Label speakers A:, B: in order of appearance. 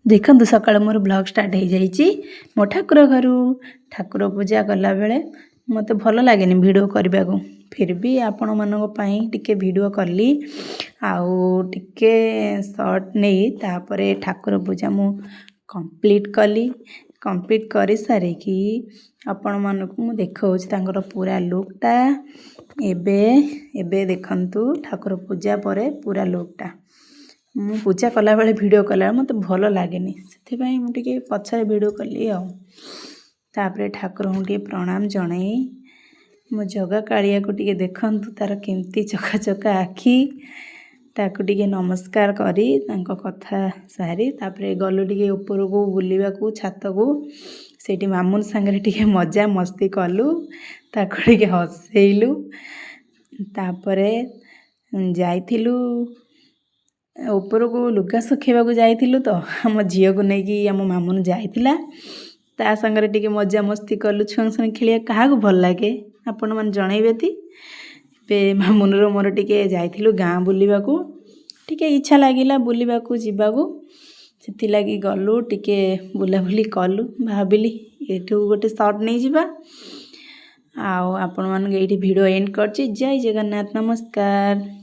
A: देखु सकाल मोर blog start हो जाइए मो ठाकुर घर ठाकुर पूजा कला बेले मत भल लगे वीडियो करने को फिर भी आपण मानी टिके वीडियो कली आउ टिके शॉर्ट नहीं तापर ठाकुर पूजा मु कंप्लीट कर सारिकी आपण मानक मु देखा पूरा लुकटा एबे एबे देखंतु ठाकुर पूजा पर पूरा लुकटा मु पूजा कला बेले वीडियो कला मत भल लगे से मुझे पछरे वीडियो कली तापर ठाकुर टे प्रणाम जनाई मो जगा कालिया को टिके देखंतु तार केमती चका चका आखि ताकू टिके नमस्कार करी तांको कथा सारी तापर गलु टिके ऊपर को बुलिबा को छात को सेठी मामुन संगे टिके मजा मस्ती कलु ताकू टिके हसैलु तापर जाइथिलु ऊपर को लुगा सुखेबा को जाइथिलु तो आम झील को लेकिन आम मामुन जाइथिला ता संगे टिके मजा मस्ती कलु छुआ संगे खेलिया क्या भल लगे आपण मैंने जनइबेती बे मामुनर मोर टिके जाइथिलु गाँ बुलिबा को टिके इच्छा लागिला बुलिबा को जीवा को सेति लागी गलु टिके बुलाबुली कलु भाबिली एठू गोटे शॉर्ट नहीं जीवा आपण मान वीडियो एंड करछि। जय जगन्नाथ, नमस्कार।